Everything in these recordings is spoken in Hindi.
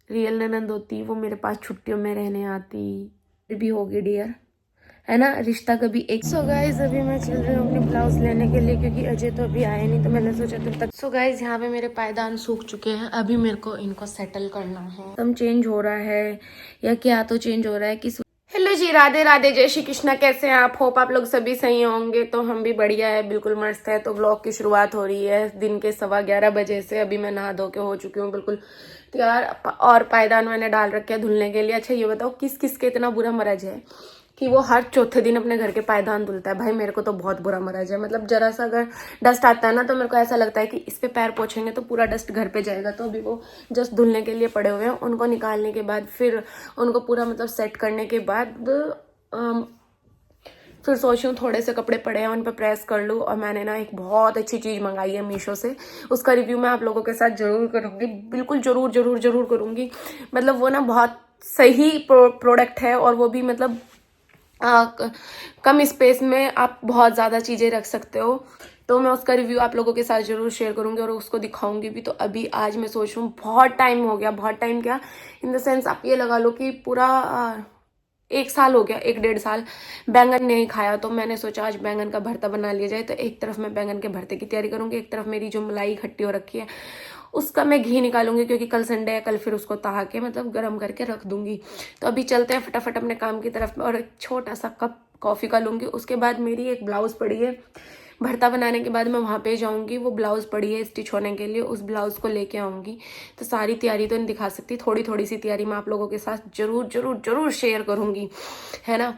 रियल ननंद होती वो मेरे पास छुट्टियों में रहने आती, फिर भी होगी डियर, है ना, रिश्ता कभी एक। सो गाइज अभी मैं चल रही हूँ अपनी ब्लाउज लेने के लिए क्योंकि अजय तो अभी आया नहीं, तो मैंने सोचा तब तक। सो गाइज यहाँ पे मेरे पायदान सूख चुके हैं, अभी मेरे को इनको सेटल करना है। एकदम चेंज हो रहा है या क्या तो चेंज हो रहा है किस। हेलो जी, राधे राधे, जय श्री कृष्णा। कैसे हैं आप? होप आप लोग सभी सही होंगे। तो हम भी बढ़िया है, बिल्कुल मस्त है। तो व्लॉग की शुरुआत हो रही है दिन के 11:15 से। अभी मैं नहा धो के हो चुकी हूँ बिल्कुल तैयार, और पायदान मैंने डाल रखे है धुलने के लिए। अच्छा ये बताओ किस किस के इतना बुरा मरज है कि वो हर चौथे दिन अपने घर के पायदान धुलता है? भाई मेरे को तो बहुत बुरा मरज है। मतलब जरा सा अगर डस्ट आता है ना तो मेरे को ऐसा लगता है कि इस पे पैर पोछेंगे तो पूरा डस्ट घर पे जाएगा। तो अभी वो जस्ट धुलने के लिए पड़े हुए हैं। उनको निकालने के बाद फिर उनको पूरा मतलब सेट करने के बाद फिर सोच रही थोड़े से कपड़े पड़े हैं उन पर प्रेस कर लूँ। और मैंने ना एक बहुत अच्छी चीज़ मंगाई है मीशो से, उसका रिव्यू मैं आप लोगों के साथ जरूर करूँगी, बिल्कुल जरूर जरूर जरूर करूँगी। मतलब वो ना बहुत सही प्रोडक्ट है, और वो भी मतलब कम स्पेस में आप बहुत ज़्यादा चीज़ें रख सकते हो। तो मैं उसका रिव्यू आप लोगों के साथ जरूर शेयर करूंगी और उसको दिखाऊंगी भी। तो अभी आज मैं सोच रही हूँ, बहुत टाइम हो गया, बहुत टाइम क्या इन द सेंस आप ये लगा लो कि पूरा 1 साल हो गया, 1 डेढ़ साल बैंगन नहीं खाया। तो मैंने सोचा आज बैंगन का भरता बना लिया जाए। तो एक तरफ मैं बैंगन के भरते की तैयारी करूंगी, एक तरफ मेरी जो मलाई इकट्ठी हो रखी है उसका मैं घी निकालूंगी, क्योंकि कल संडे है, कल फिर उसको तहा के मतलब गर्म करके रख दूंगी। तो अभी चलते हैं फटाफट अपने काम की तरफ। और एक छोटा सा कप कॉफी का लूंगी। उसके बाद मेरी एक ब्लाउज पड़ी है, भरता बनाने के बाद मैं वहाँ पे जाऊंगी, वो ब्लाउज पड़ी है स्टिच होने के लिए, उस ब्लाउज को लेके आऊंगी। तो सारी तैयारी तो नहीं दिखा सकती, थोड़ी थोड़ी सी तैयारी मैं आप लोगों के साथ जरूर जरूर जरूर शेयर करूंगी, है ना।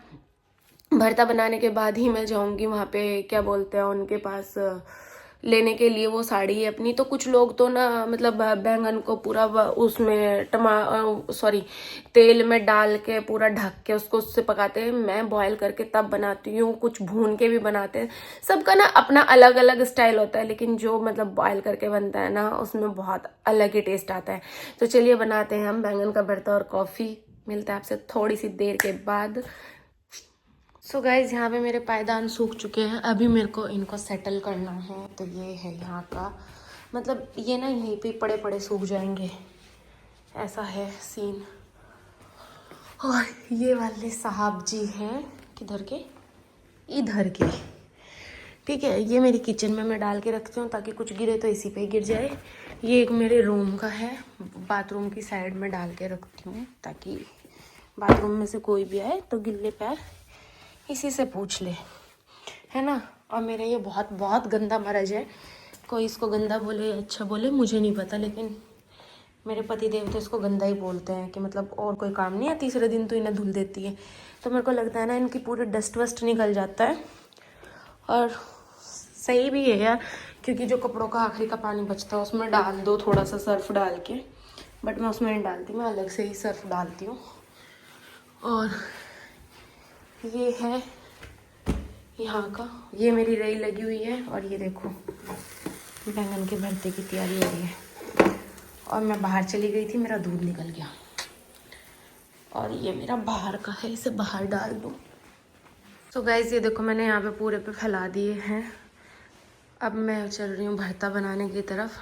भरता बनाने के बाद ही मैं जाऊंगी वहाँ पे, क्या बोलते हैं उनके पास, लेने के लिए वो साड़ी है अपनी। तो कुछ लोग तो ना मतलब बैंगन को पूरा उसमें सॉरी तेल में डाल के पूरा ढक के उसको उससे पकाते हैं। मैं बॉयल करके तब बनाती हूँ, कुछ भून के भी बनाते हैं। सबका ना अपना अलग अलग स्टाइल होता है, लेकिन जो मतलब बॉयल करके बनता है ना उसमें बहुत अलग ही टेस्ट आता है। तो चलिए बनाते हैं हम बैंगन का भरता और कॉफ़ी। मिलता है आपसे थोड़ी सी देर के बाद। सो गाइज यहाँ पे मेरे पायदान सूख चुके हैं, अभी मेरे को इनको सेटल करना है। तो ये है यहाँ का मतलब, ये ना यहीं पे पड़े पड़े सूख जाएंगे, ऐसा है सीन। और ये वाले साहब जी हैं किधर के, इधर के, ठीक है। ये मेरी किचन में मैं डाल के रखती हूँ ताकि कुछ गिरे तो इसी पे ही गिर जाए। ये एक मेरे रूम का है, बाथरूम की साइड में डाल के रखती हूँ ताकि बाथरूम में से कोई भी आए तो गिल्ले पैर इसी से पूछ ले, है ना। और मेरा ये बहुत बहुत गंदा मरज है, कोई इसको गंदा बोले अच्छा बोले मुझे नहीं पता, लेकिन मेरे पति देव तो इसको गंदा ही बोलते हैं कि मतलब और कोई काम नहीं है, तीसरे दिन तो इन्हें धुल देती है। तो मेरे को लगता है ना इनकी पूरी डस्ट वस्ट निकल जाता है। और सही भी है यार, क्योंकि जो कपड़ों का आखिरी का पानी बचता है उसमें डाल दो थोड़ा सा सर्फ डाल के, बट मैं उसमें नहीं डालती, मैं अलग से ही सर्फ डालती हूँ। और ये है यहाँ का, ये मेरी रई लगी हुई है। और ये देखो बैंगन के भरते की तैयारी हो रही है। और मैं बाहर चली गई थी, मेरा दूध निकल गया, और ये मेरा बाहर का है, इसे बाहर डाल दूँ। तो गाइस ये देखो मैंने यहाँ पे पूरे पे फैला दिए हैं। अब मैं चल रही हूँ भरता बनाने की तरफ,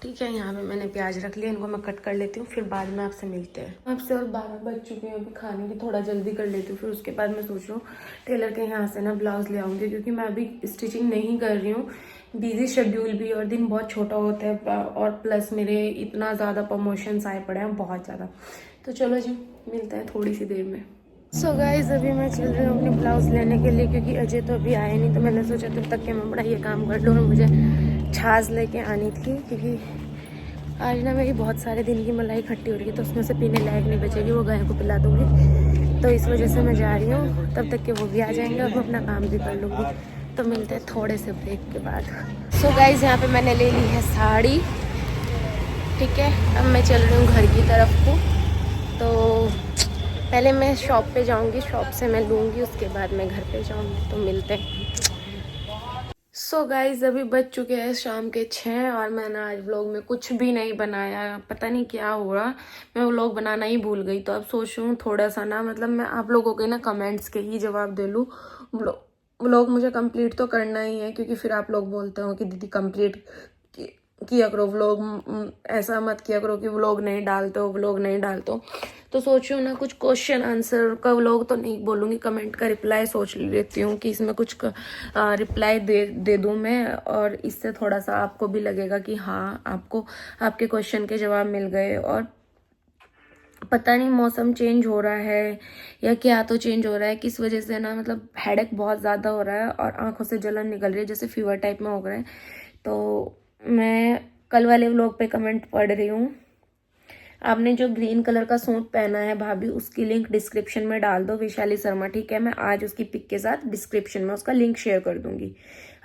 ठीक है। यहाँ पे मैंने प्याज रख लिया, इनको मैं कट कर लेती हूँ, फिर बाद में आपसे मिलते हैं। आपसे और 12 बज चुके हैं, अभी खाने की थोड़ा जल्दी कर लेती हूँ, फिर उसके बाद मैं सोच रही हूँ टेलर के यहाँ से ना ब्लाउज ले आऊँगी, क्योंकि मैं अभी स्टिचिंग नहीं कर रही हूँ। बिजी शेड्यूल भी, और दिन बहुत छोटा होता है, और प्लस मेरे इतना ज़्यादा प्रमोशंस आए पड़े हैं, बहुत ज़्यादा। तो चलो जी मिलते हैं थोड़ी सी देर में। सो गाइज अभी मैं चल रही हूँ अपनी ब्लाउज लेने के लिए, क्योंकि अजय तो अभी आया नहीं। तो मैंने सोचा तब तक कि मैं बड़ा ये काम कर लूँ। और मुझे छाछ लेके आनी थी, क्योंकि आज ना मेरी बहुत सारे दिन की मलाई इकट्ठी हो रही है, तो उसमें से पीने लायक नहीं बचेगी, वो गाय को पिला दूँगी। तो इस वजह से मैं जा रही हूँ, तब तक कि वो भी आ जाएंगे और मैं अपना काम भी कर लूँगी। तो मिलते हैं थोड़े से ब्रेक के बाद। सो गाइज यहाँ पे मैंने ले ली है साड़ी, ठीक है। अब मैं चल रही हूँ घर की तरफ को। तो पहले मैं शॉप पे जाऊँगी, शॉप से मैं लूँगी, उसके बाद मैं घर पे जाऊँगी। तो मिलते हैं। सो गाइज अभी बज चुके हैं शाम के 6, और मैंने आज व्लॉग में कुछ भी नहीं बनाया, पता नहीं क्या हो रहा, मैं व्लॉग बनाना ही भूल गई। तो अब सोच रही हूँ थोड़ा सा ना मतलब मैं आप लोगों के ना कमेंट्स के ही जवाब दे लूँ। व्लॉग मुझे कंप्लीट तो करना ही है, क्योंकि फिर आप लोग बोलते हो कि दीदी कंप्लीट किया करो व्लॉग, ऐसा मत किया करो कि व्लॉग नहीं डालते हो, व्लॉग नहीं डालते हो। तो सोचो ना कुछ क्वेश्चन आंसर का व्लॉग तो नहीं बोलूँगी, कमेंट का रिप्लाई सोच लेती हूँ कि इसमें कुछ रिप्लाई दे दूँ मैं, और इससे थोड़ा सा आपको भी लगेगा कि हाँ आपको आपके क्वेश्चन के जवाब मिल गए। और पता नहीं मौसम चेंज हो रहा है या क्या तो चेंज हो रहा है, किस वजह से ना मतलब हेडेक बहुत ज़्यादा हो रहा है और आंखों से जलन निकल रही है, जैसे फीवर टाइप में हो रहा है। तो मैं कल वाले व्लॉग पे कमेंट पढ़ रही हूँ, आपने जो ग्रीन कलर का सूट पहना है भाभी उसकी लिंक डिस्क्रिप्शन में डाल दो, वैशाली शर्मा, ठीक है। मैं आज उसकी पिक के साथ डिस्क्रिप्शन में उसका लिंक शेयर कर दूंगी।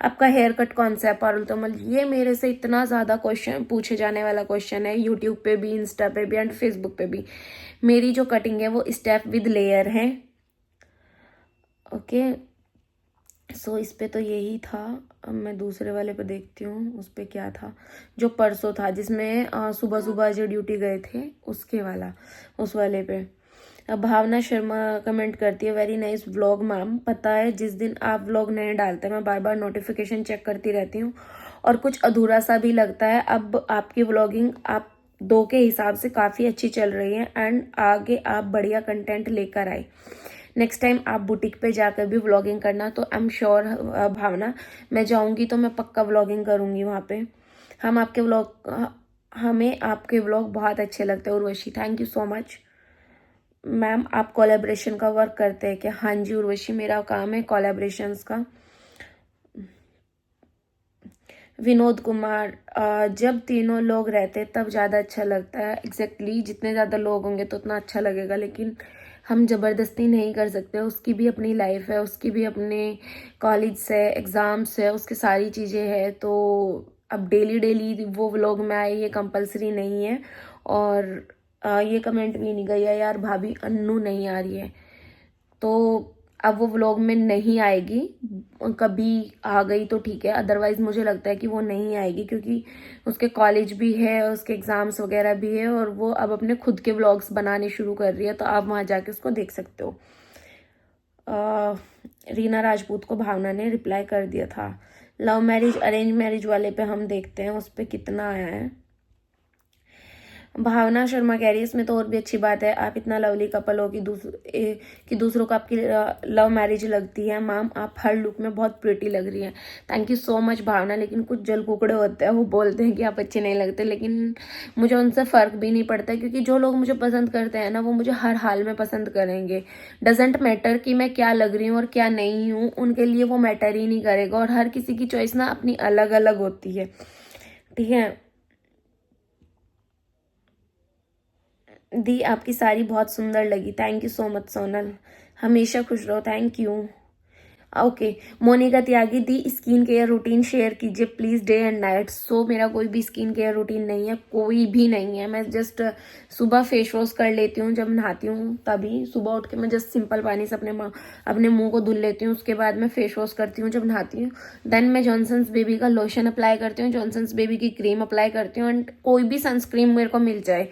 आपका हेयर कट कौन सा है पारुल तोमल, ये मेरे से इतना ज़्यादा क्वेश्चन पूछे जाने वाला क्वेश्चन है, यूट्यूब पे भी, इंस्टा पे भी एंड फेसबुक पे भी। मेरी जो कटिंग है वो स्टेप विद लेयर है, ओके। सो इस पे तो यही था। अब मैं दूसरे वाले पे देखती हूँ उस पे क्या था, जो परसों था जिसमें सुबह सुबह जो ड्यूटी गए थे उसके वाला, उस वाले पे। अब भावना शर्मा कमेंट करती है, वेरी नाइस व्लॉग मैम। पता है जिस दिन आप व्लॉग नहीं डालते मैं बार बार नोटिफिकेशन चेक करती रहती हूँ और कुछ अधूरा सा भी लगता है। अब आपकी व्लॉगिंग आप दो के हिसाब से काफ़ी अच्छी चल रही है एंड आगे आप बढ़िया कंटेंट लेकर आए। नेक्स्ट टाइम आप बुटीक पे जाकर भी व्लॉगिंग करना, तो आई एम श्योर भावना मैं जाऊंगी तो मैं पक्का व्लॉगिंग करूंगी वहाँ पे। हमें आपके व्लॉग बहुत अच्छे लगते हैं। Urvashi thank you so much. Ma'am आप कोलैबोरेशन का वर्क करते हैं क्या? हाँ जी उर्वशी, मेरा काम है कोलैबोरेशंस का। विनोद कुमार जब तीनों लोग रहते तब ज़्यादा अच्छा लगता है। एग्जैक्टली जितने ज़्यादा लोग होंगे तो उतना अच्छा लगेगा, लेकिन हम ज़बरदस्ती नहीं कर सकते, उसकी भी अपनी लाइफ है, उसकी भी अपने कॉलेज है, एग्ज़ाम्स है, उसकी सारी चीज़ें हैं। तो अब डेली डेली वो व्लॉग में आए ये कंपलसरी नहीं है। और ये कमेंट भी नहीं गया यार भाभी अन्नू नहीं आ रही है, तो अब वो व्लॉग में नहीं आएगी, कभी आ गई तो ठीक है, अदरवाइज मुझे लगता है कि वो नहीं आएगी क्योंकि उसके कॉलेज भी है, उसके एग्जाम्स वगैरह भी है और वो अब अपने खुद के व्लॉग्स बनाने शुरू कर रही है, तो आप वहाँ जाके उसको देख सकते हो। रीना राजपूत को भावना ने रिप्लाई कर दिया था। लव मैरिज अरेंज मैरिज वाले पे हम देखते हैं उस पर कितना आया है। भावना शर्मा कह रही है इसमें तो और भी अच्छी बात है, आप इतना लवली कपल हो कि दूसरों को आपकी लव मैरिज लगती है। मैम आप हर लुक में बहुत प्रिटी लग रही है। थैंक यू सो मच भावना, लेकिन कुछ जल कुकड़े होते हैं वो बोलते हैं कि आप अच्छे नहीं लगते, लेकिन मुझे उनसे फ़र्क भी नहीं पड़ता क्योंकि जो लोग मुझे पसंद करते हैं ना वो मुझे हर हाल में पसंद करेंगे। डजेंट मैटर कि मैं क्या लग रही हूँ और क्या नहीं हूँ, उनके लिए वो मैटर ही नहीं करेगा। और हर किसी की चॉइस ना अपनी अलग अलग होती है, ठीक है। दी आपकी साड़ी बहुत सुंदर लगी, thank you so much Sonal, हमेशा खुश रहो, thank you. Okay Monika Tyagi di skin care routine share कीजिए please day and night. So मेरा कोई भी स्किन केयर रूटीन नहीं है, कोई भी नहीं है। मैं जस्ट सुबह फेस वॉश कर लेती हूँ जब नहाती हूँ, तभी सुबह उठ के मैं जस्ट सिंपल पानी से अपने मुंह को धुल लेती हूँ, उसके बाद मैं फेस वॉश करती हूँ जब नहाती हूँ। देन मैं जॉनसन्स बेबी का लोशन अप्लाई करती हूँ, जॉनसन्स बेबी की क्रीम अप्लाई करती हूँ एंड कोई भी सनस्क्रीन मेरे को मिल जाए,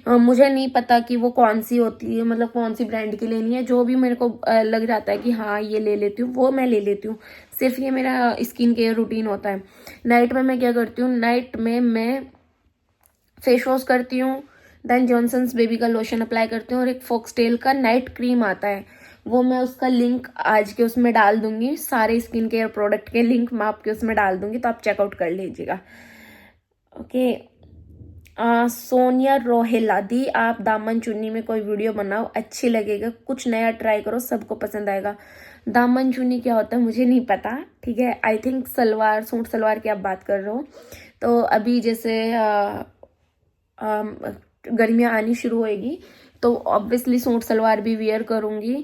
मुझे नहीं पता कि वो कौन सी होती है, मतलब कौन सी ब्रांड की लेनी है, जो भी मेरे को लग जाता है कि हाँ ये ले लेती हूँ वो मैं ले लेती हूँ। सिर्फ ये मेरा स्किन केयर रूटीन होता है। नाइट में मैं क्या करती हूँ, नाइट में मैं फेस वॉश करती हूँ, देन जॉनसन्स बेबी का लोशन अप्लाई करती हूँ और एक फॉक्सटेल का नाइट क्रीम आता है, वो मैं उसका लिंक आज के उसमें डाल दूंगी, सारे स्किन केयर प्रोडक्ट के लिंक मैं आपके उसमें डाल दूंगी, तो आप चेकआउट कर लीजिएगा, ओके। सोनिया रोहेला दी आप दामन चुन्नी में कोई वीडियो बनाओ, अच्छी लगेगा, कुछ नया ट्राई करो, सबको पसंद आएगा। दामन चुन्नी क्या होता है मुझे नहीं पता, ठीक है। I think salwar, suit salwar की आप बात कर रहे हो। तो अभी जैसे गर्मियाँ आनी शुरू होएगी तो ऑब्वियसली सूट सलवार भी वियर करूँगी,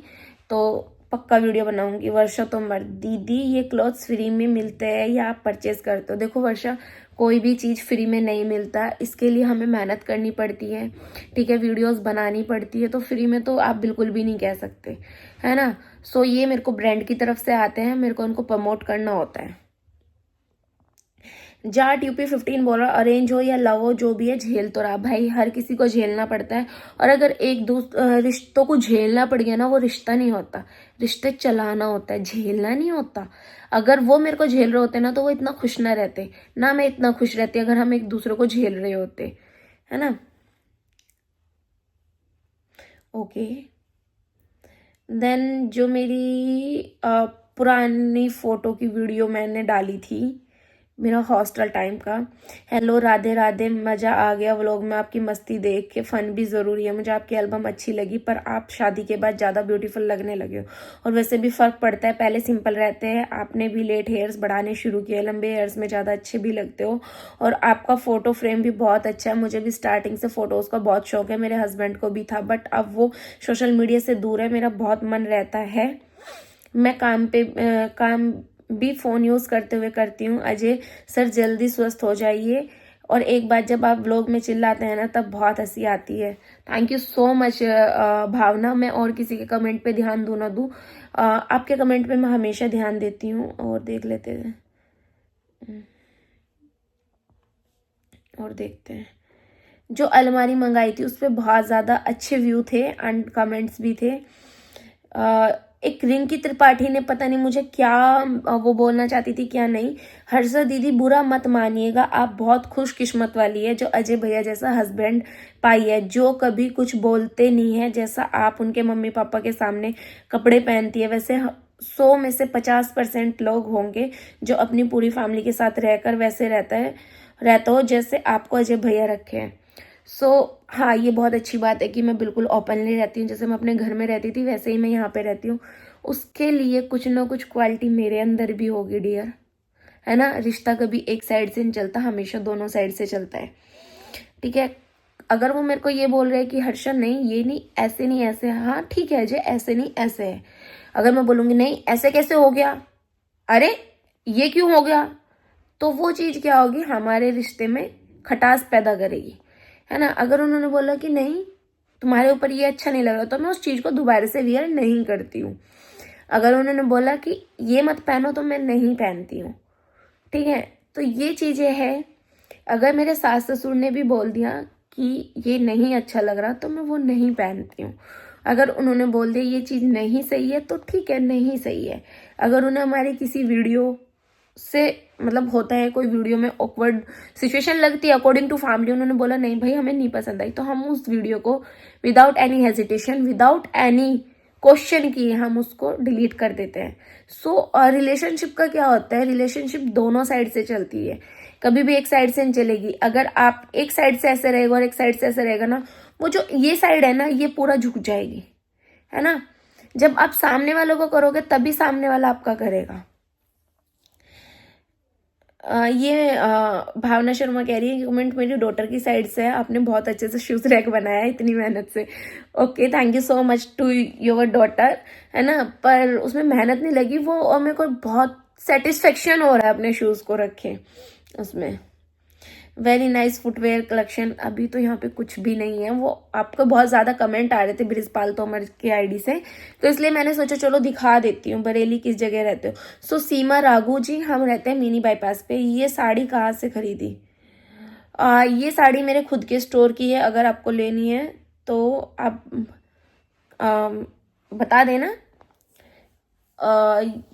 तो पक्का वीडियो बनाऊंगी। वर्षा तोमर दीदी ये क्लॉथ्स फ्री में मिलते हैं या आप परचेज करते हो? देखो वर्षा, कोई भी चीज़ फ्री में नहीं मिलता, इसके लिए हमें मेहनत करनी पड़ती है, ठीक है, वीडियोस बनानी पड़ती है, तो फ्री में तो आप बिल्कुल भी नहीं कह सकते, है ना। सो ये मेरे को ब्रांड की तरफ से आते हैं, मेरे को उनको प्रमोट करना होता है। जाट यूपी 15 बोल रहा, अरेंज हो या लव हो जो भी है झेल तो रहा। भाई हर किसी को झेलना पड़ता है, और अगर एक रिश्तों को झेलना पड़ गया ना, वो रिश्ता नहीं होता। रिश्ते चलाना होता है, झेलना नहीं होता। अगर वो मेरे को झेल रहे होते ना तो वो इतना खुश ना रहते, ना मैं इतना खुश रहती अगर हम एक दूसरे को झेल रहे होते, है ना। ओके, देन जो मेरी पुरानी फोटो की वीडियो मैंने डाली थी मेरा हॉस्टल टाइम का, हेलो राधे राधे, मज़ा आ गया व्लॉग में आपकी मस्ती देख के, फन भी ज़रूरी है, मुझे आपकी एल्बम अच्छी लगी पर आप शादी के बाद ज़्यादा ब्यूटीफुल लगने लगे हो, और वैसे भी फ़र्क पड़ता है, पहले सिंपल रहते हैं, आपने भी लेट हेयर्स बढ़ाने शुरू किए, लंबे हेयर्स में ज़्यादा अच्छे भी लगते हो, और आपका फ़ोटो फ्रेम भी बहुत अच्छा है। मुझे भी स्टार्टिंग से फ़ोटोज़ का बहुत शौक है, मेरे हस्बैंड को भी था, बट अब वो सोशल मीडिया से दूर है। मेरा बहुत मन रहता है, मैं काम भी फ़ोन यूज़ करते हुए करती हूँ। अजय सर जल्दी स्वस्थ हो जाइए, और एक बार जब आप व्लॉग में चिल्लाते हैं ना तब बहुत हंसी आती है। थैंक यू सो मच भावना। मैं और किसी के कमेंट पे ध्यान दूँ ना दूँ, आपके कमेंट पे मैं हमेशा ध्यान देती हूँ। और देख लेते हैं, और देखते हैं। जो अलमारी मंगाई थी उस पर बहुत ज़्यादा अच्छे व्यू थे एंड कमेंट्स भी थे। एक रिंकी त्रिपाठी ने पता नहीं मुझे क्या वो बोलना चाहती थी क्या नहीं। हर्षा दीदी बुरा मत मानिएगा, आप बहुत खुशकिस्मत वाली है जो अजय भैया जैसा हस्बैंड पाई है, जो कभी कुछ बोलते नहीं है, जैसा आप उनके मम्मी पापा के सामने कपड़े पहनती है वैसे 100 में से 50% लोग होंगे जो अपनी पूरी फैमिली के साथ रहकर वैसे रहता हो जैसे आपको अजय भैया रखे हैं। हाँ, ये बहुत अच्छी बात है कि मैं बिल्कुल ओपनली रहती हूँ, जैसे मैं अपने घर में रहती थी वैसे ही मैं यहाँ पे रहती हूँ। उसके लिए कुछ ना कुछ क्वालिटी मेरे अंदर भी होगी डियर, है ना। रिश्ता कभी एक साइड से नहीं चलता, हमेशा दोनों साइड से चलता है, ठीक है। अगर वो मेरे को ये बोल रहे हैं कि हर्षा नहीं ये नहीं ऐसे नहीं ऐसे, हाँ ठीक है अजय ऐसे नहीं ऐसे है। अगर मैं बोलूँगी नहीं ऐसे कैसे हो गया, अरे ये क्यों हो गया, तो वो चीज़ क्या होगी, हमारे रिश्ते में खटास पैदा करेगी, है ना। अगर उन्होंने बोला कि नहीं तुम्हारे ऊपर ये अच्छा नहीं लग रहा, तो मैं उस चीज़ को दोबारा से वियर नहीं करती हूँ। अगर उन्होंने बोला कि ये मत पहनो तो मैं नहीं पहनती हूँ, ठीक है। तो ये चीज़ें हैं। अगर मेरे सास ससुर ने भी बोल दिया कि ये नहीं अच्छा लग रहा तो मैं वो नहीं पहनती हूँ। अगर उन्होंने बोल दिया ये चीज़ नहीं सही है तो ठीक है नहीं सही है। अगर उन्हें हमारी किसी वीडियो से मतलब होता है कोई वीडियो में ऑकवर्ड सिचुएशन लगती है अकॉर्डिंग टू फैमिली, उन्होंने बोला नहीं भाई हमें नहीं पसंद आई, तो हम उस वीडियो को without any hesitation without any question किए हम उसको डिलीट कर देते हैं। रिलेशनशिप का क्या होता है, रिलेशनशिप दोनों साइड से चलती है, कभी भी एक साइड से नहीं चलेगी। अगर आप एक साइड से ऐसे रहेगा और एक साइड से ऐसे रहेगा ना, वो जो ये साइड है ना ये पूरा झुक जाएगी, है ना। जब आप सामने वालों को करोगे तभी सामने वाला आपका करेगा। भावना शर्मा कह रही है कि कमेंट मेरी डॉटर की साइड से है, आपने बहुत अच्छे से शूज रैक बनाया है इतनी मेहनत से। Okay thank you so much to your daughter, है ना। पर उसमें मेहनत नहीं लगी वो, और मेरे को बहुत सेटिस्फेक्शन हो रहा है अपने शूज को रखे उसमें। Very nice footwear collection. अभी तो यहाँ पे कुछ भी नहीं है, वो आपको बहुत ज़्यादा कमेंट आ रहे थे ब्रिजपाल तोमर के आईडी से, तो इसलिए मैंने सोचा चलो दिखा देती हूँ। बरेली किस जगह रहते हो? सीमा राघू जी, हम रहते हैं मिनी बाईपास पे। ये साड़ी कहाँ से खरीदी? ये साड़ी मेरे खुद के स्टोर की है, अगर आपको लेनी है तो आप बता देना।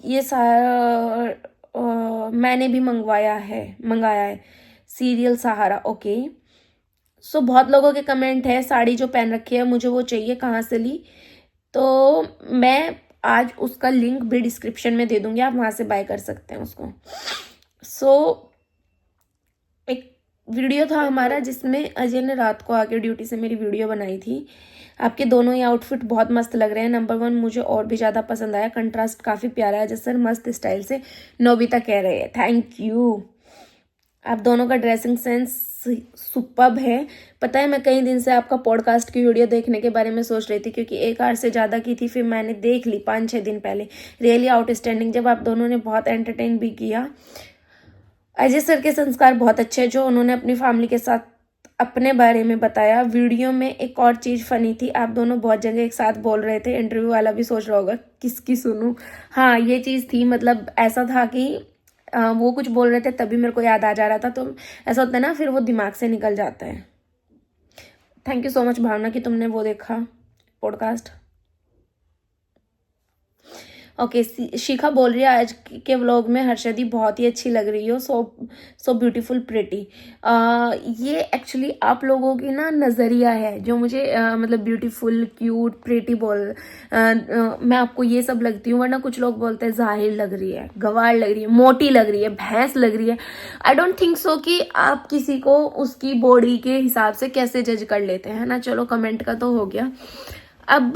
ये सारा मैंने भी मंगाया है सीरियल सहारा। ओके बहुत लोगों के कमेंट है साड़ी जो पहन रखी है मुझे वो चाहिए, कहाँ से ली, तो मैं आज उसका लिंक भी डिस्क्रिप्शन में दे दूंगी, आप वहां से बाय कर सकते हैं उसको। एक वीडियो था हमारा जिसमें अजय ने रात को आके ड्यूटी से मेरी वीडियो बनाई थी। आपके दोनों ही आउटफिट बहुत मस्त लग रहे हैं। नंबर 1 मुझे और भी ज़्यादा पसंद आया, कंट्रास्ट काफ़ी प्यारा है। जैसे मस्त स्टाइल से नोबिता कह रहे हैं, थैंक यू। आप दोनों का ड्रेसिंग सेंस सुपर्ब है। पता है मैं कई दिन से आपका पॉडकास्ट की वीडियो देखने के बारे में सोच रही थी, क्योंकि 1 आवर से ज़्यादा की थी, फिर मैंने देख ली 5-6 दिन पहले। रियली आउटस्टैंडिंग, जब आप दोनों ने बहुत एंटरटेन भी किया। अजय सर के संस्कार बहुत अच्छे हैं जो उन्होंने अपनी फैमिली के साथ अपने बारे में बताया। वीडियो में एक और चीज़ फनी थी, आप दोनों बहुत जगह एक साथ बोल रहे थे, इंटरव्यू वाला भी सोच रहा होगा किसकी सुनूं। हाँ ये चीज़ थी, मतलब ऐसा था कि वो कुछ बोल रहे थे तभी मेरे को याद आ जा रहा था, तो ऐसा होता है ना, फिर वो दिमाग से निकल जाता है। थैंक यू सो मच भावना कि तुमने वो देखा पॉडकास्ट। ओके, शिखा बोल रही है आज के व्लॉग में हर्षदी बहुत ही अच्छी लग रही हो, सो ब्यूटीफुल प्रिटी। ये एक्चुअली आप लोगों की ना नज़रिया है जो मुझे मतलब ब्यूटीफुल क्यूट प्रिटी मैं आपको ये सब लगती हूँ, वरना कुछ लोग बोलते हैं जाहिर लग रही है, गवार लग रही है, मोटी लग रही है, भैंस लग रही है। आई डोंट थिंक सो कि आप किसी को उसकी बॉडी के हिसाब से कैसे जज कर लेते हैं, है ना। चलो कमेंट का तो हो गया। अब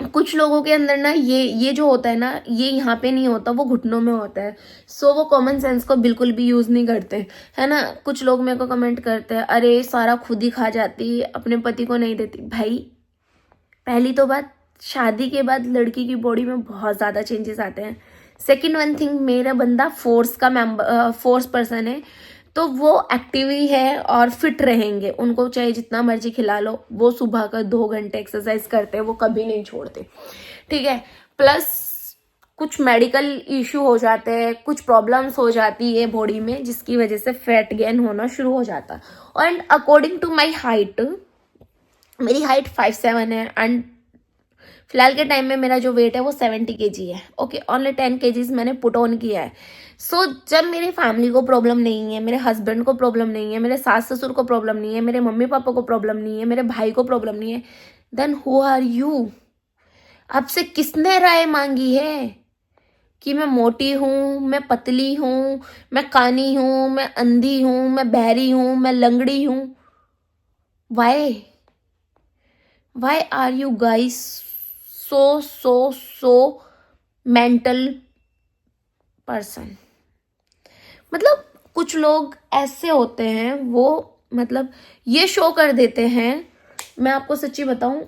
कुछ लोगों के अंदर ना ये जो होता है ना, ये यहाँ पे नहीं होता, वो घुटनों में होता है। सो वो कॉमन सेंस को बिल्कुल भी यूज नहीं करते, है ना। कुछ लोग मेरे को कमेंट करते हैं, अरे सारा खुद ही खा जाती, अपने पति को नहीं देती। भाई पहली तो बात, शादी के बाद लड़की की बॉडी में बहुत ज्यादा चेंजेस आते हैं। सेकेंड वन थिंग, मेरा बंदा फोर्स पर्सन है, तो वो एक्टिव ही है और फिट रहेंगे। उनको चाहे जितना मर्जी खिला लो, वो सुबह का 2 घंटे एक्सरसाइज करते हैं, वो कभी नहीं छोड़ते, ठीक है। प्लस कुछ मेडिकल इश्यू हो जाते हैं, कुछ प्रॉब्लम्स हो जाती है बॉडी में, जिसकी वजह से फैट गेन होना शुरू हो जाता है। And according to my height, मेरी हाइट 5'7" है, एंड फिलहाल के टाइम में मेरा जो वेट है वो 70 kg है। ओके, ओनली 10 kgs मैंने पुट ऑन किया है। सो जब मेरी फैमिली को प्रॉब्लम नहीं है, मेरे हस्बैंड को प्रॉब्लम नहीं है, मेरे सास ससुर को प्रॉब्लम नहीं है, मेरे मम्मी पापा को प्रॉब्लम नहीं है, मेरे भाई को प्रॉब्लम नहीं है, देन हु आर यू? आपसे किसने राय मांगी है कि मैं मोटी हूं, मैं पतली हूं, मैं कानी हूं, मैं अंधी हूं, मैं बहरी हूं, मैं लंगड़ी हूं? Why are you guys so mental person? मतलब कुछ लोग ऐसे होते हैं, वो मतलब ये शो कर देते हैं। मैं आपको सच्ची बताऊं,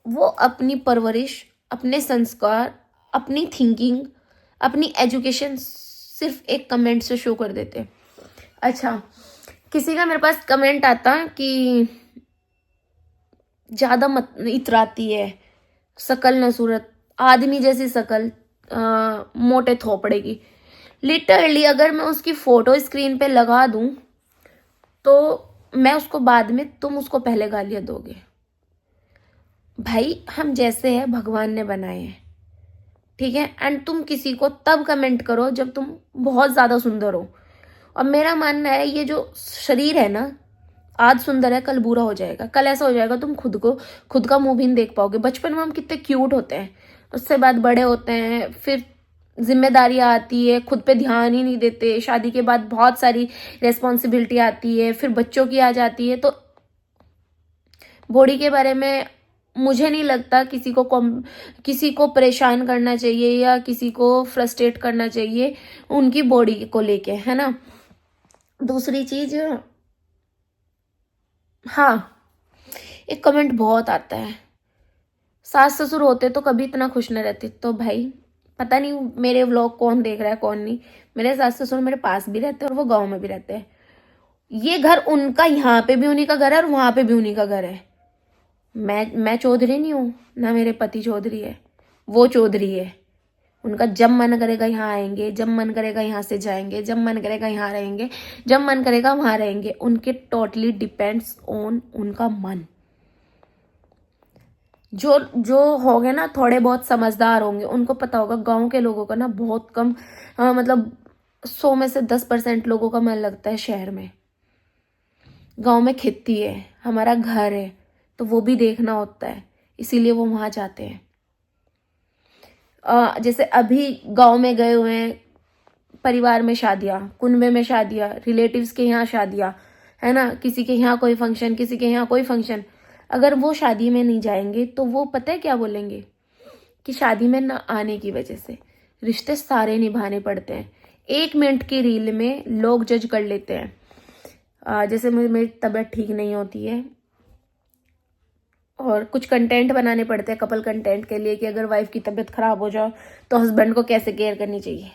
वो अपनी परवरिश, अपने संस्कार, अपनी थिंकिंग, अपनी एजुकेशन सिर्फ एक कमेंट से शो कर देते हैं। अच्छा, किसी का मेरे पास कमेंट आता कि ज्यादा मत इतराती है, शकल न सूरत, आदमी जैसी शकल, मोटे थोपड़े की। लिटरली अगर मैं उसकी फोटो स्क्रीन पे लगा दूं तो मैं उसको बाद में, तुम उसको पहले गालियां दोगे। भाई हम जैसे हैं भगवान ने बनाए हैं, ठीक है। एंड तुम किसी को तब कमेंट करो जब तुम बहुत ज्यादा सुंदर हो। और मेरा मानना है, ये जो शरीर है ना, आज सुंदर है, कल बुरा हो जाएगा। कल ऐसा हो जाएगा तुम खुद का मुंह भी नहीं देख पाओगे। बचपन में हम कितने क्यूट होते हैं, उससे बाद बड़े होते हैं, फिर जिम्मेदारियां आती है, खुद पे ध्यान ही नहीं देते। शादी के बाद बहुत सारी रेस्पॉन्सिबिलिटी आती है, फिर बच्चों की आ जाती है। तो बॉडी के बारे में मुझे नहीं लगता किसी को परेशान करना चाहिए या किसी को फ्रस्ट्रेट करना चाहिए उनकी बॉडी को लेके, है ना। दूसरी चीज, हाँ, एक कमेंट बहुत आता है, सास ससुर होते तो कभी इतना खुश न रहते। तो भाई पता नहीं मेरे व्लॉग कौन देख रहा है कौन नहीं। मेरे सास ससुर मेरे पास भी रहते हैं और वो गांव में भी रहते हैं। ये घर उनका, यहाँ पे भी उन्हीं का घर है और वहां पे भी उन्हीं का घर है। मैं चौधरी नहीं हूँ, ना मेरे पति चौधरी है, वो चौधरी है। उनका जब मन करेगा यहाँ आएंगे, जब मन करेगा यहाँ से जाएंगे, जब मन करेगा यहाँ रहेंगे, जब मन करेगा वहां रहेंगे। उनके टोटली डिपेंड्स ऑन उनका मन। जो होंगे ना, थोड़े बहुत समझदार होंगे, उनको पता होगा। गांव के लोगों का ना बहुत कम, मतलब 100 में से 10% लोगों का मन लगता है शहर में। गांव में खेती है, हमारा घर है, तो वो भी देखना होता है, इसीलिए वो वहां जाते हैं। जैसे अभी गांव में गए हुए हैं, परिवार में शादियां, कुनबे में शादियां, रिलेटिव्स के यहाँ शादियां, है ना, किसी के यहाँ कोई फंक्शन, किसी के यहाँ कोई फंक्शन। अगर वो शादी में नहीं जाएंगे तो वो पता है क्या बोलेंगे कि शादी में न आने की वजह से रिश्ते सारे निभाने पड़ते हैं। 1 मिनट की रील में लोग जज कर लेते हैं। जैसे मेरी तबीयत ठीक नहीं होती है और कुछ कंटेंट बनाने पड़ते हैं कपल कंटेंट के लिए कि अगर वाइफ की तबीयत खराब हो जाए तो हस्बैंड को कैसे केयर करनी चाहिए।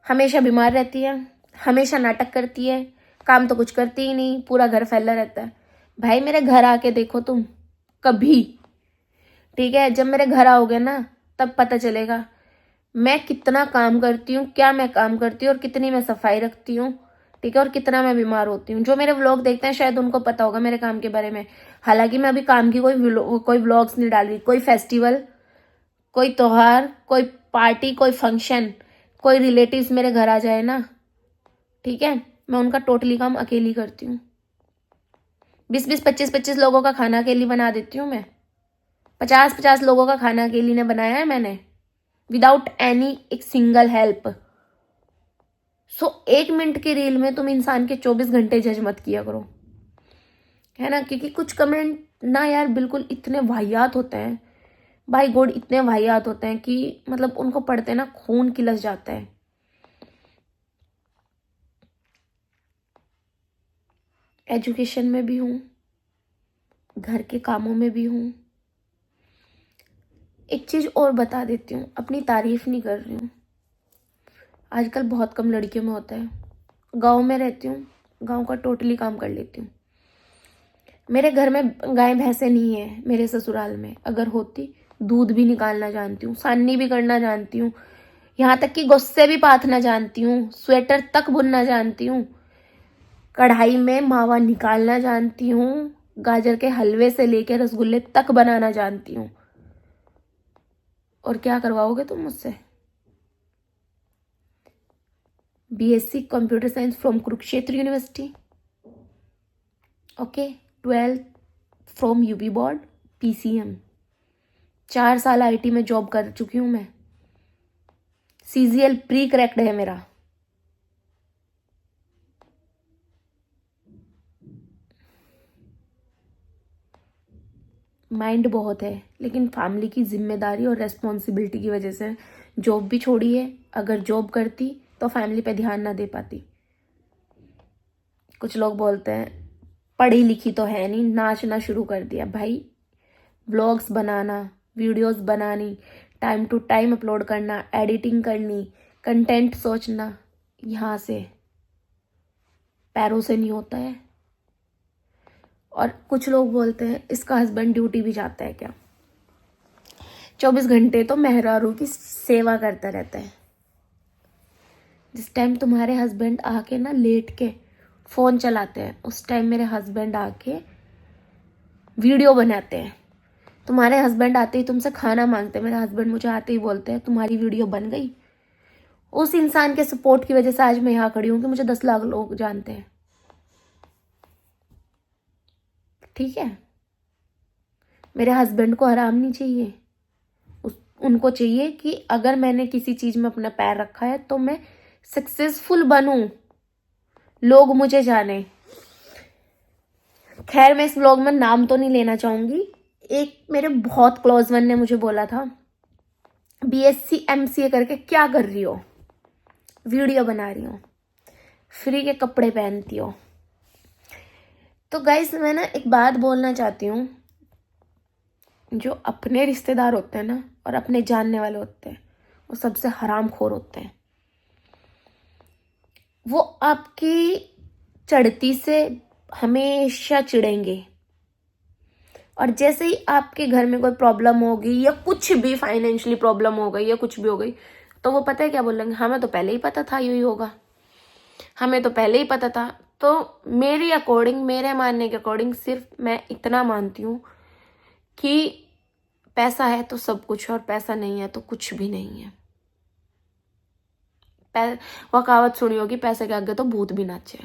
हमेशा बीमार रहती है, हमेशा नाटक करती है, काम तो कुछ करती ही नहीं, पूरा घर फैला रहता है। भाई मेरे घर आके देखो तुम कभी, ठीक है। जब मेरे घर आओगे ना तब पता चलेगा मैं कितना काम करती हूँ, क्या मैं काम करती हूँ और कितनी मैं सफाई रखती हूँ, ठीक है, और कितना मैं बीमार होती हूँ। जो मेरे व्लॉग देखते हैं शायद उनको पता होगा मेरे काम के बारे में। हालांकि मैं अभी काम की कोई व्लॉग्स नहीं डाल रही। कोई फेस्टिवल, कोई त्योहार, कोई पार्टी, कोई फंक्शन, कोई रिलेटिव्स मेरे घर आ जाए ना, ठीक है, मैं उनका टोटली काम अकेली करती हूँ। 20-20, 25-25 लोगों का खाना अकेली बना देती हूँ मैं। 50-50 लोगों का खाना अकेली ने बनाया है मैंने, विदाउट एनी एक सिंगल हेल्प। सो 1 मिनट की रील में तुम इंसान के 24 घंटे जज मत किया करो, है ना। क्योंकि कुछ कमेंट ना यार बिल्कुल इतने वाहियात होते हैं, भाई गॉड इतने वाहियात होते हैं कि मतलब उनको पढ़ते ना खून खिलस जाता है। एजुकेशन में भी हूँ, घर के कामों में भी हूँ। एक चीज और बता देती हूँ, अपनी तारीफ नहीं कर रही हूँ, आजकल बहुत कम लड़कियों में होता है। गांव में रहती हूँ, गांव का टोटली काम कर लेती हूँ। मेरे घर में गाय भैंसे नहीं है, मेरे ससुराल में अगर होती दूध भी निकालना जानती हूँ, साननी भी करना जानती हूँ, यहाँ तक कि गुस्से भी पाथना जानती हूँ, स्वेटर तक बुनना जानती हूँ, कढ़ाई में मावा निकालना जानती हूँ, गाजर के हलवे से लेकर रसगुल्ले तक बनाना जानती हूँ। और क्या करवाओगे तुम मुझसे? BSc computer science from Kurukshetra university, okay, 12th from UP board, PCM। 4 साल IT में जॉब कर चुकी हूँ मैं। CGL प्री क्रैक्ड है मेरा। माइंड बहुत है, लेकिन फैमिली की जिम्मेदारी और रेस्पॉन्सिबिलिटी की वजह से जॉब भी छोड़ी है। अगर जॉब करती तो फैमिली पे ध्यान ना दे पाती। कुछ लोग बोलते हैं पढ़ी लिखी तो है नहीं, नाचना शुरू कर दिया। भाई व्लॉग्स बनाना, वीडियोस बनानी, टाइम टू टाइम अपलोड करना, एडिटिंग करनी, कंटेंट सोचना, यहाँ से पैरों से नहीं होता है। और कुछ लोग बोलते हैं इसका हस्बैंड ड्यूटी भी जाता है क्या? 24 घंटे तो मेहरारू की सेवा करता रहता है। जिस टाइम तुम्हारे हस्बैंड आके ना लेट के फोन चलाते हैं, उस टाइम मेरे हस्बैंड आके वीडियो बनाते हैं। तुम्हारे हस्बैंड आते ही तुमसे खाना मांगते हैं, मेरे हस्बैंड मुझे आते ही बोलते हैं तुम्हारी वीडियो बन गई। उस इंसान के सपोर्ट की वजह से आज मैं यहाँ खड़ी हूँ कि मुझे 10 लाख लोग जानते हैं, ठीक है। मेरे हस्बैंड को आराम नहीं चाहिए, उनको चाहिए कि अगर मैंने किसी चीज में अपना पैर रखा है तो मैं सक्सेसफुल बनूं, लोग मुझे जाने। खैर मैं इस व्लॉग में नाम तो नहीं लेना चाहूंगी। एक मेरे बहुत क्लोज वन ने मुझे बोला था BSc MCA करके क्या कर रही हो, वीडियो बना रही हो, फ्री के कपड़े पहनती हो। तो गाइस मैं ना एक बात बोलना चाहती हूँ, जो अपने रिश्तेदार होते हैं ना और अपने जानने वाले होते हैं वो सबसे हरामखोर होते हैं। वो आपकी चढ़ती से हमेशा चिढ़ेंगे, और जैसे ही आपके घर में कोई प्रॉब्लम होगी या कुछ भी फाइनेंशियली प्रॉब्लम हो गई या कुछ भी हो गई तो वो पता है क्या बोलेंगे, हमें तो पहले ही पता था यही होगा, हमें तो पहले ही पता था। तो मेरी अकॉर्डिंग, मेरे मानने के अकॉर्डिंग सिर्फ मैं इतना मानती हूँ कि पैसा है तो सब कुछ है और पैसा नहीं है तो कुछ भी नहीं है। वो कहावत सुनी होगी, पैसे के आगे तो भूत भी नाचे,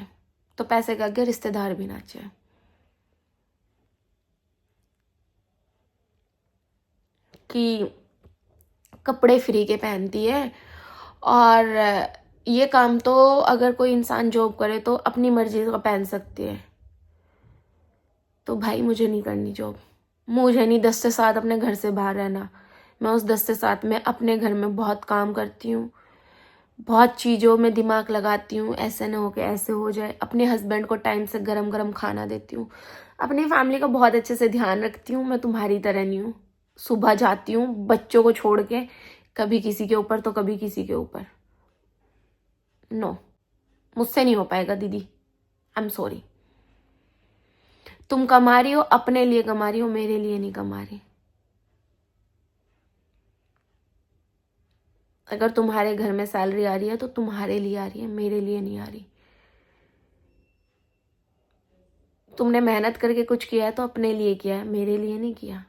तो पैसे के आगे रिश्तेदार भी नाचे। कि कपड़े फ्री के पहनती है, और ये काम तो अगर कोई इंसान जॉब करे तो अपनी मर्जी का पहन सकती है। तो भाई मुझे नहीं करनी जॉब, मुझे नहीं 10 से 7 अपने घर से बाहर रहना। मैं उस 10 से 7 में अपने घर में बहुत काम करती हूँ, बहुत चीज़ों में दिमाग लगाती हूँ, ऐसे ना हो कि ऐसे हो जाए। अपने हस्बैंड को टाइम से गरम गरम खाना देती हूँ, अपनी फैमिली का बहुत अच्छे से ध्यान रखती हूँ। मैं तुम्हारी तरह नहीं हूँ, सुबह जाती हूँ बच्चों को छोड़ के, कभी किसी के ऊपर तो कभी किसी के ऊपर। नो, मुझसे नहीं हो पाएगा दीदी, आई एम सॉरी। तुम कमा रही हो अपने लिए, कमा रही हो मेरे लिए नहीं कमा रही। अगर तुम्हारे घर में सैलरी आ रही है तो तुम्हारे लिए आ रही है, मेरे लिए नहीं आ रही। तुमने मेहनत करके कुछ किया है तो अपने लिए किया है, मेरे लिए नहीं किया।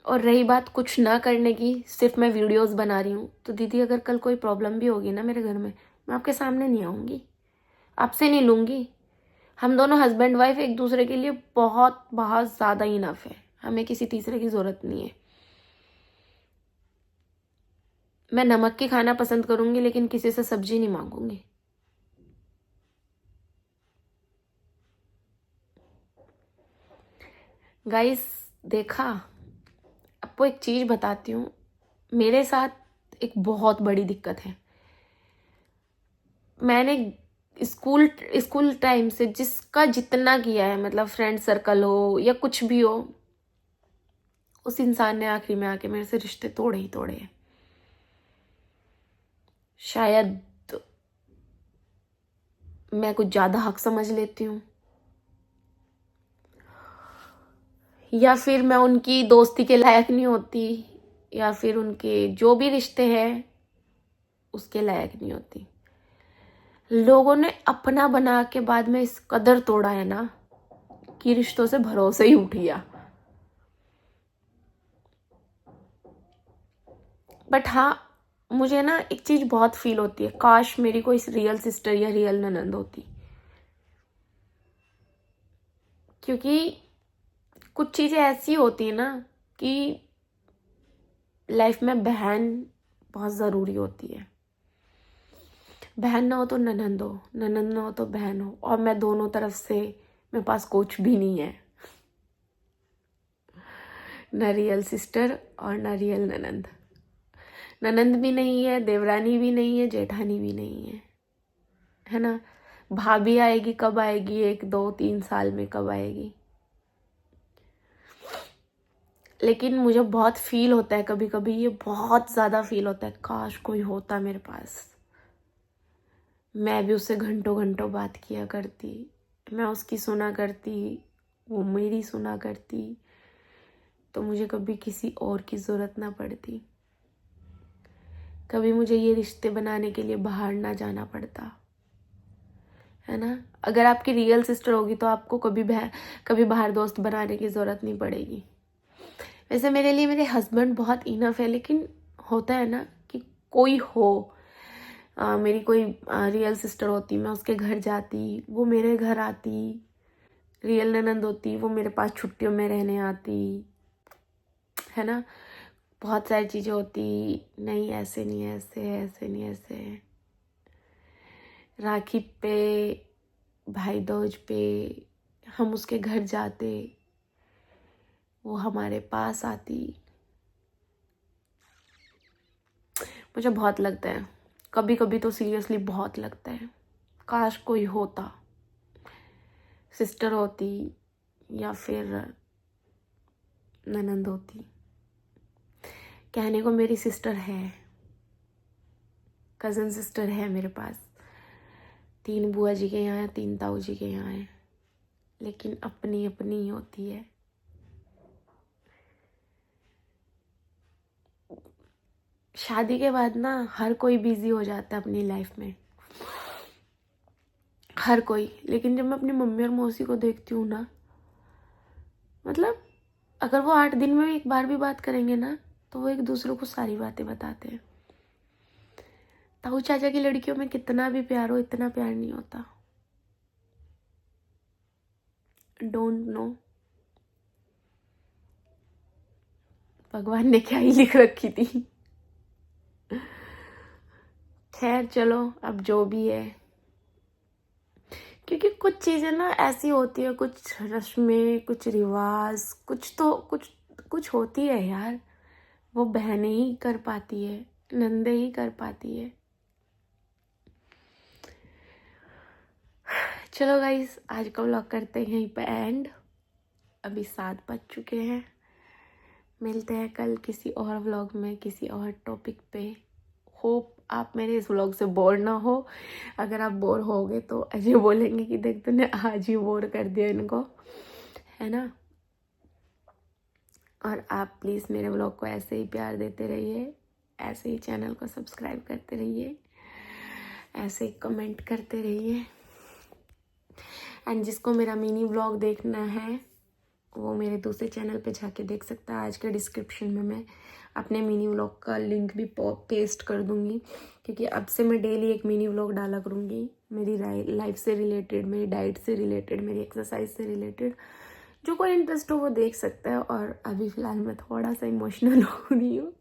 और रही बात कुछ ना करने की, सिर्फ मैं वीडियोस बना रही हूँ, तो दीदी अगर कल कोई प्रॉब्लम भी होगी ना मेरे घर में, मैं आपके सामने नहीं आऊँगी, आपसे नहीं लूँगी। हम दोनों हस्बैंड वाइफ एक दूसरे के लिए बहुत बहुत ज़्यादा इनफ है, हमें किसी तीसरे की ज़रूरत नहीं है। मैं नमक के खाना पसंद करूँगी लेकिन किसी से सब्जी नहीं मांगूंगी। गाइस देखा, आपको एक चीज़ बताती हूँ, मेरे साथ एक बहुत बड़ी दिक्कत है। मैंने स्कूल स्कूल टाइम से जिसका जितना किया है, मतलब फ्रेंड सर्कल हो या कुछ भी हो, उस इंसान ने आखिरी में आके मेरे से रिश्ते तोड़े ही तोड़े हैं। शायद मैं कुछ ज़्यादा हक समझ लेती हूँ, या फिर मैं उनकी दोस्ती के लायक नहीं होती, या फिर उनके जो भी रिश्ते हैं उसके लायक नहीं होती। लोगों ने अपना बना के बाद में इस कदर तोड़ा है ना कि रिश्तों से भरोसा ही उठ गया। बट हाँ, मुझे ना एक चीज़ बहुत फील होती है, काश मेरी कोई रियल सिस्टर या रियल ननंद होती। क्योंकि कुछ चीज़ें ऐसी होती है ना कि लाइफ में बहन बहुत ज़रूरी होती है। बहन ना हो तो ननंद हो, ननंद ना हो तो बहन हो, और मैं दोनों तरफ से, मेरे पास कुछ भी नहीं है, ना रियल सिस्टर और ना रियल ननंद। ननंद भी नहीं है, देवरानी भी नहीं है, जेठानी भी नहीं है ना। भाभी आएगी कब आएगी, 1 2 3 साल में कब आएगी। लेकिन मुझे बहुत फील होता है कभी कभी, ये बहुत ज़्यादा फील होता है, काश कोई होता मेरे पास, मैं भी उससे घंटों घंटों बात किया करती, मैं उसकी सुना करती, वो मेरी सुना करती, तो मुझे कभी किसी और की ज़रूरत ना पड़ती, कभी मुझे ये रिश्ते बनाने के लिए बाहर ना जाना पड़ता, है ना। अगर आपकी रियल सिस्टर होगी तो आपको कभी बाहर दोस्त बनाने की ज़रूरत नहीं पड़ेगी। वैसे मेरे लिए मेरे हस्बैंड बहुत इनफ है, लेकिन होता है ना कि कोई हो, मेरी कोई रियल सिस्टर होती, मैं उसके घर जाती, वो मेरे घर आती, रियल ननंद होती, वो मेरे पास छुट्टियों में रहने आती, है ना। बहुत सारी चीज़ें होती, नहीं ऐसे नहीं ऐसे, ऐसे नहीं ऐसे। राखी पे, भाई दूज पे हम उसके घर जाते, वो हमारे पास आती। मुझे बहुत लगता है, कभी कभी तो सीरियसली बहुत लगता है, काश कोई होता, सिस्टर होती या फिर ननंद होती। कहने को मेरी सिस्टर है, कज़न सिस्टर है मेरे पास, 3 बुआ जी के यहाँ है, 3 ताऊ जी के यहाँ है, लेकिन अपनी अपनी ही होती है। शादी के बाद ना हर कोई बिजी हो जाता है अपनी लाइफ में, हर कोई। लेकिन जब मैं अपनी मम्मी और मौसी को देखती हूँ ना, मतलब अगर वो 8 दिन में एक बार भी बात करेंगे ना, तो वो एक दूसरे को सारी बातें बताते हैं। ताऊ चाचा की लड़कियों में कितना भी प्यार हो, इतना प्यार नहीं होता। डोंट नो भगवान ने क्या ही लिख रखी थी। खैर चलो, अब जो भी है, क्योंकि कुछ चीज़ें ना ऐसी होती है, कुछ रस्में, कुछ रिवाज, कुछ तो कुछ होती है यार, वो बहनें ही कर पाती है, नंदे ही कर पाती है। चलो गाइस, आज का व्लॉग करते हैं यहीं पे एंड। अभी 7 बज चुके हैं। मिलते हैं कल किसी और व्लॉग में, किसी और टॉपिक पे। होप आप मेरे इस व्लॉग से बोर ना हो। अगर आप बोर होगे तो अजय बोलेंगे कि देख तूने आज ही बोर कर दिया इनको, है ना। और आप प्लीज़ मेरे व्लॉग को ऐसे ही प्यार देते रहिए ऐसे ही चैनल को सब्सक्राइब करते रहिए, ऐसे ही कमेंट करते रहिए। एंड जिसको मेरा मिनी व्लॉग देखना है वो मेरे दूसरे चैनल पे जाके देख सकता है। आज के डिस्क्रिप्शन में मैं अपने मिनी व्लॉग का लिंक भी पेस्ट कर दूंगी, क्योंकि अब से मैं डेली एक मिनी व्लॉग डाला करूँगी मेरी लाइफ से रिलेटेड, मेरी डाइट से रिलेटेड, मेरी एक्सरसाइज से रिलेटेड। जो कोई इंटरेस्ट हो वो देख सकता है। और अभी फ़िलहाल मैं थोड़ा सा इमोशनल हो रही हूँ।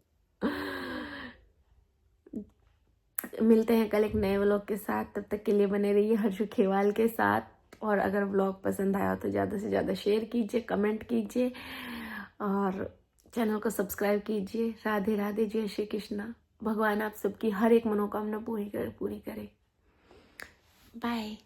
मिलते हैं कल एक नए व्लॉग के साथ, तब तक के लिए बने रहिए हर्षु खेवाल के साथ। और अगर व्लॉग पसंद आया तो ज़्यादा से ज़्यादा शेयर कीजिए, कमेंट कीजिए और चैनल को सब्सक्राइब कीजिए। राधे राधे, जय श्री कृष्णा। भगवान आप सबकी हर एक मनोकामना पूरी करे। बाय।